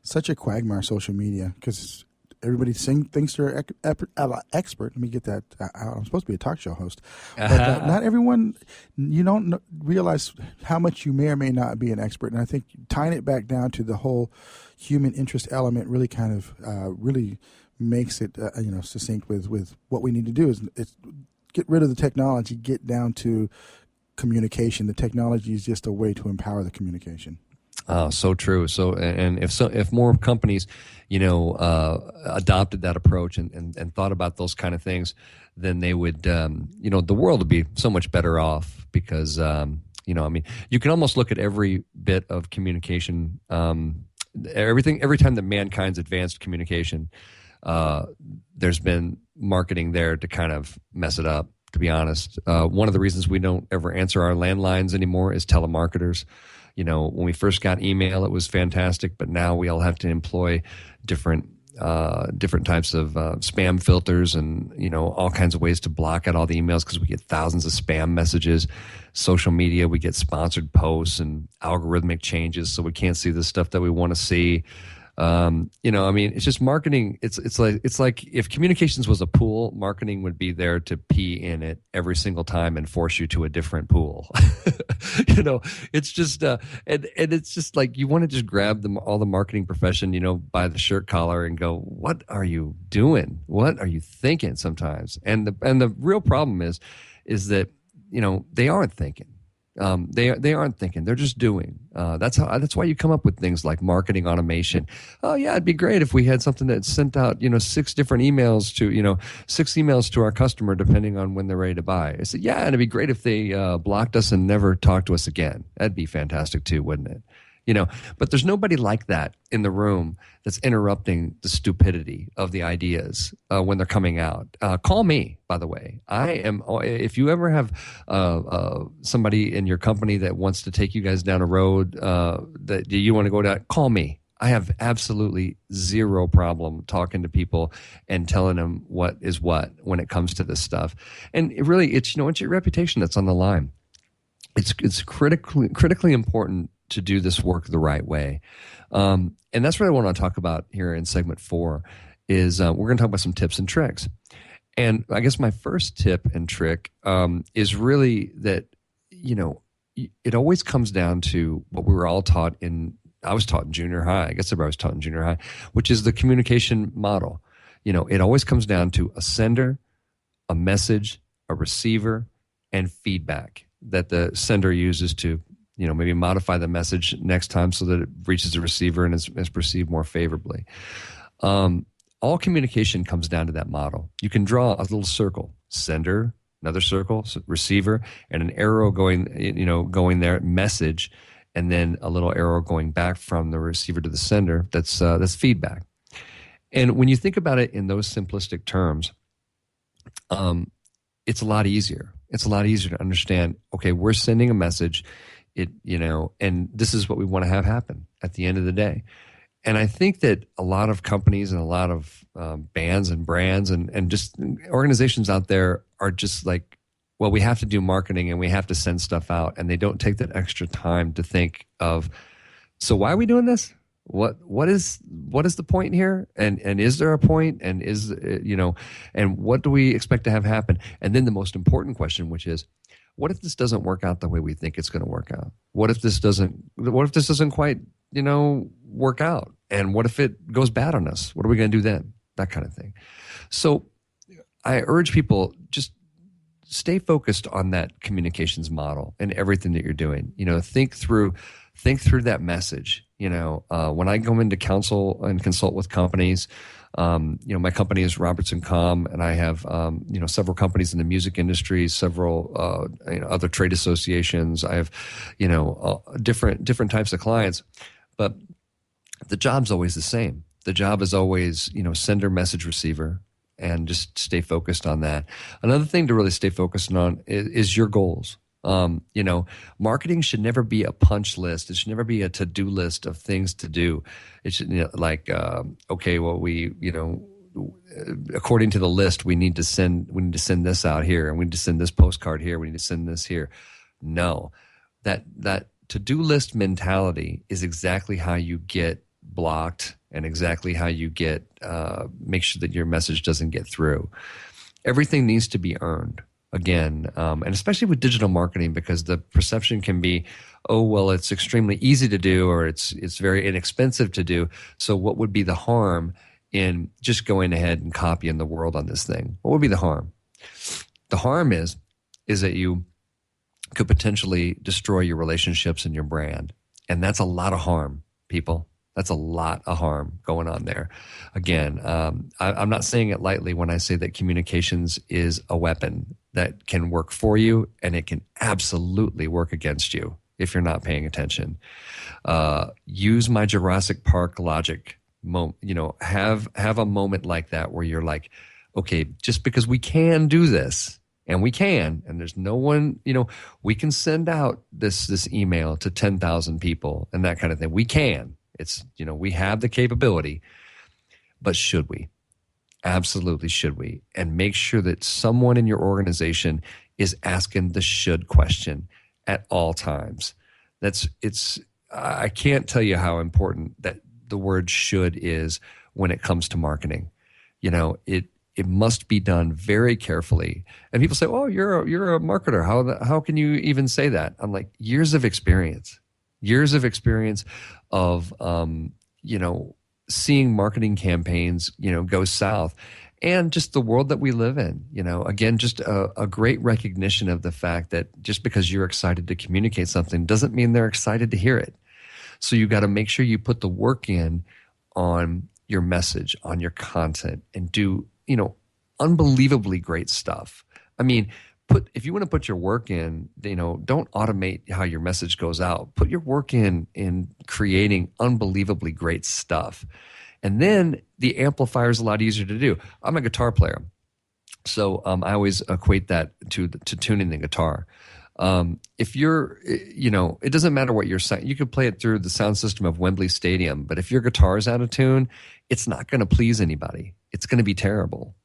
such a quagmire, social media, because everybody thinks they're an expert. Let me get that out. I'm supposed to be a talk show host. But not everyone, you don't realize how much you may or may not be an expert. And I think tying it back down to the whole human interest element really kind of really makes it succinct with what we need to do is get rid of the technology, get down to communication. The technology is just a way to empower the communication. Oh, so true. So, and if more companies, adopted that approach and thought about those kind of things, then they would, the world would be so much better off because, you can almost look at every bit of communication, every time that mankind's advanced communication, there's been marketing there to kind of mess it up, to be honest. One of the reasons we don't ever answer our landlines anymore is telemarketers. When we first got email, it was fantastic, but now we all have to employ different types of spam filters and, all kinds of ways to block out all the emails because we get thousands of spam messages. Social media, we get sponsored posts and algorithmic changes, so we can't see the stuff that we want to see. It's just marketing. It's like if communications was a pool, marketing would be there to pee in it every single time and force you to a different pool. It's just, and it's just like, you want to just grab all the marketing profession, by the shirt collar and go, what are you doing? What are you thinking sometimes? And the real problem is that, they aren't thinking. They aren't thinking. They're just doing. That's why you come up with things like marketing automation. Oh yeah, it'd be great if we had something that sent out 6 different emails to 6 emails to our customer depending on when they're ready to buy. I said, yeah, and it'd be great if they blocked us and never talked to us again. That'd be fantastic too, wouldn't it? But there's nobody like that in the room that's interrupting the stupidity of the ideas when they're coming out. Call me, by the way. If you ever have somebody in your company that wants to take you guys down a road that you want to go down, call me. I have absolutely zero problem talking to people and telling them what is what when it comes to this stuff. And it's your reputation that's on the line. It's critically important to do this work the right way. And that's what I want to talk about here in segment 4 is we're going to talk about some tips and tricks. And I guess my first tip and trick is really that, it always comes down to what we were all taught I was taught in junior high. I guess everybody was taught in junior high, which is the communication model. It always comes down to a sender, a message, a receiver, and feedback that the sender uses to maybe modify the message next time so that it reaches the receiver and is perceived more favorably. All communication comes down to that model. You can draw a little circle, sender, another circle, receiver, and an arrow going there, message, and then a little arrow going back from the receiver to the sender. That's feedback. And when you think about it in those simplistic terms, it's a lot easier. It's a lot easier to understand, okay, we're sending a message, and this is what we want to have happen at the end of the day. And I think that a lot of companies and a lot of bands and brands and just organizations out there are just like, well, we have to do marketing and we have to send stuff out. And they don't take that extra time to think of, so why are we doing this? What is the point here? And is there a point? And is, and what do we expect to have happen? And then the most important question, which is, what if this doesn't work out the way we think it's going to work out? What if this doesn't quite, work out? And what if it goes bad on us? What are we going to do then? That kind of thing. So I urge people, just stay focused on that communications model and everything that you're doing. Think through that message. When I go into counsel and consult with companies, my company is Robertson Comm, and I have, several companies in the music industry, several, other trade associations. I have, different types of clients, but the job's always the same. The job is always, sender, message, receiver, and just stay focused on that. Another thing to really stay focused on is your goals. Marketing should never be a punch list. It should never be a to-do list of things to do. It should, according to the list, we need to send this out here, and we need to send this postcard here. We need to send this here. No, that to-do list mentality is exactly how you get blocked and exactly how you get, make sure that your message doesn't get through. Everything needs to be earned. Again, and especially with digital marketing, because the perception can be, oh, well, it's extremely easy to do, or it's very inexpensive to do. So what would be the harm in just going ahead and copying the world on this thing? What would be the harm? The harm is that you could potentially destroy your relationships and your brand. And that's a lot of harm, people. That's a lot of harm going on there. Again, I'm not saying it lightly when I say that communications is a weapon that can work for you, and it can absolutely work against you if you're not paying attention. Use my Jurassic Park logic. Have a moment like that where you're like, okay, just because we can do this, and we can, and there's no one, we can send out this email to 10,000 people and that kind of thing. We can. It's, we have the capability, but should we? Absolutely should we? And make sure that someone in your organization is asking the should question at all times. I can't tell you how important that the word should is when it comes to marketing. It must be done very carefully. And people say, "Oh, you're a marketer. How can you even say that?" I'm like, years of experience of seeing marketing campaigns, go south, and just the world that we live in. Again, just a great recognition of the fact that just because you're excited to communicate something doesn't mean they're excited to hear it. So you got to make sure you put the work in on your message, on your content, and do unbelievably great stuff. I mean, if you want to put your work in, don't automate how your message goes out. Put your work in creating unbelievably great stuff. And then the amplifier is a lot easier to do. I'm a guitar player, so I always equate that to tuning the guitar. If you're, it doesn't matter what you're saying. You could play it through the sound system of Wembley Stadium, but if your guitar is out of tune, it's not going to please anybody. It's going to be terrible.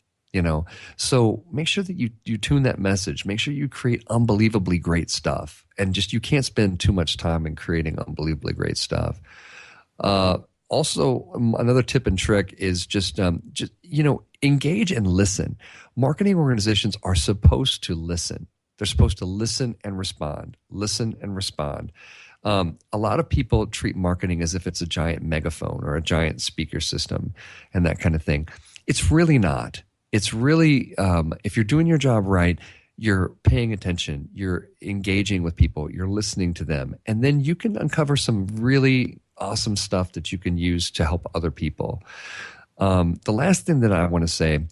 So make sure that you tune that message. Make sure you create unbelievably great stuff, and you can't spend too much time in creating unbelievably great stuff. Also, another tip and trick is just engage and listen. Marketing organizations are supposed to listen. They're supposed to listen and respond. Listen and respond. A lot of people treat marketing as if it's a giant megaphone or a giant speaker system and that kind of thing. It's really not. It's really, if you're doing your job right, you're paying attention, you're engaging with people, you're listening to them, and then you can uncover some really awesome stuff that you can use to help other people. The last thing that I want to say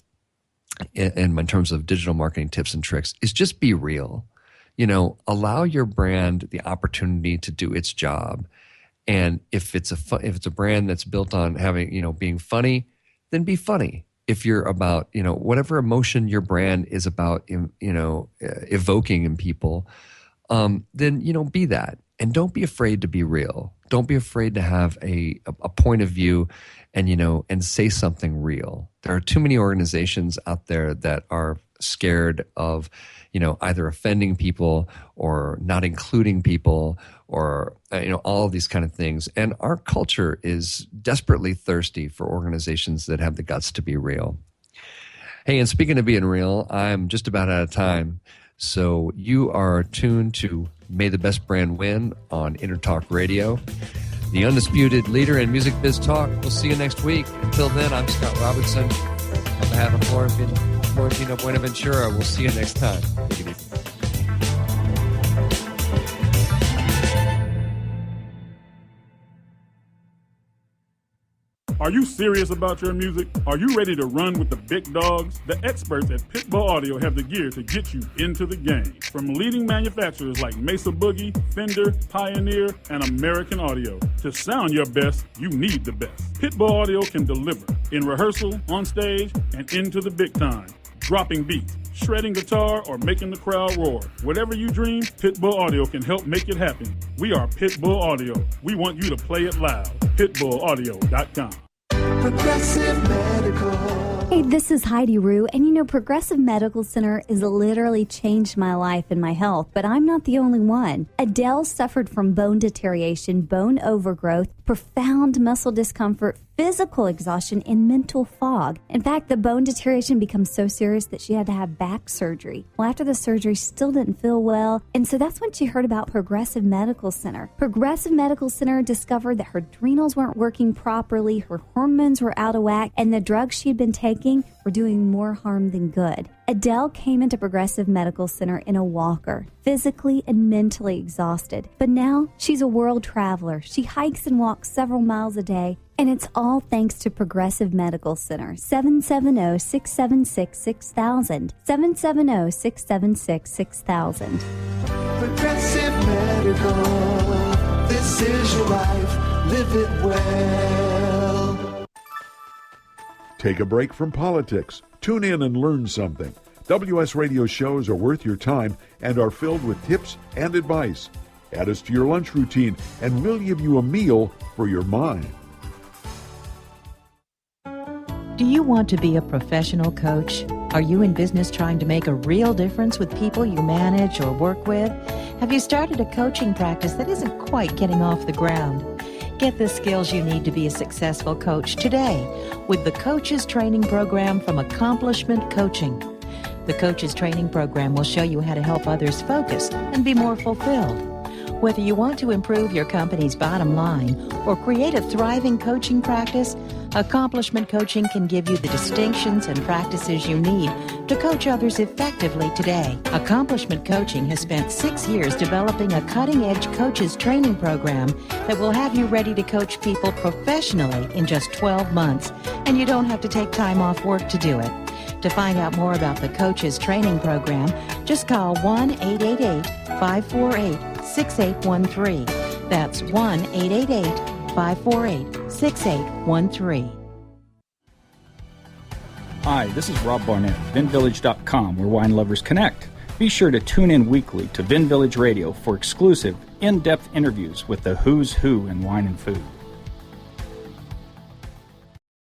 in terms of digital marketing tips and tricks is just be real. Allow your brand the opportunity to do its job. And if it's a brand that's built on having, being funny, then be funny. If you're about, whatever emotion your brand is about, evoking in people, then, be that. And don't be afraid to be real. Don't be afraid to have a point of view and say something real. There are too many organizations out there that are scared of, either offending people or not including people or all of these kind of things. And our culture is desperately thirsty for organizations that have the guts to be real. Hey, and speaking of being real, I'm just about out of time. So you are tuned to May the Best Brand Win on Intertalk Radio, the undisputed leader in music biz talk. We'll see you next week. Until then, I'm Scott Robertson. On behalf of Florentino Buenaventura, we'll see you next time. Take it easy. Are you serious about your music? Are you ready to run with the big dogs? The experts at Pitbull Audio have the gear to get you into the game. From leading manufacturers like Mesa Boogie, Fender, Pioneer, and American Audio. To sound your best, you need the best. Pitbull Audio can deliver in rehearsal, on stage, and into the big time. Dropping beats, shredding guitar, or making the crowd roar. Whatever you dream, Pitbull Audio can help make it happen. We are Pitbull Audio. We want you to play it loud. PitbullAudio.com. Progressive Medical. Hey, this is Heidi Rue, and Progressive Medical Center has literally changed my life and my health, but I'm not the only one. Adele suffered from bone deterioration, bone overgrowth, profound muscle discomfort, physical exhaustion, and mental fog. In fact, the bone deterioration becomes so serious that she had to have back surgery. Well, after the surgery, she still didn't feel well, and so that's when she heard about Progressive Medical Center. Progressive Medical Center discovered that her adrenals weren't working properly, her hormones were out of whack, and the drugs she had been taking were doing more harm than good. Adele came into Progressive Medical Center in a walker, physically and mentally exhausted. But now she's a world traveler. She hikes and walks several miles a day, and it's all thanks to Progressive Medical Center. 770-676-6000. 770-676-6000. Progressive Medical. This is your life. Live it well. Take a break from politics. Tune in and learn something. WS Radio shows are worth your time and are filled with tips and advice. Add us to your lunch routine, and we'll give you a meal for your mind. Do you want to be a professional coach? Are you in business trying to make a real difference with people you manage or work with? Have you started a coaching practice that isn't quite getting off the ground? Get the skills you need to be a successful coach today with the Coaches Training Program from Accomplishment Coaching. The Coaches Training Program will show you how to help others focus and be more fulfilled. Whether you want to improve your company's bottom line or create a thriving coaching practice, Accomplishment Coaching can give you the distinctions and practices you need to coach others effectively today. Accomplishment Coaching has spent 6 years developing a cutting-edge coaches training program that will have you ready to coach people professionally in just 12 months, and you don't have to take time off work to do it. To find out more about the Coaches Training Program, just call 1-888-548-6813. That's 1-888-548-6813. Hi, this is Rob Barnett, VinVillage.com, where wine lovers connect. Be sure to tune in weekly to Vin Village Radio for exclusive, in-depth interviews with the who's who in wine and food.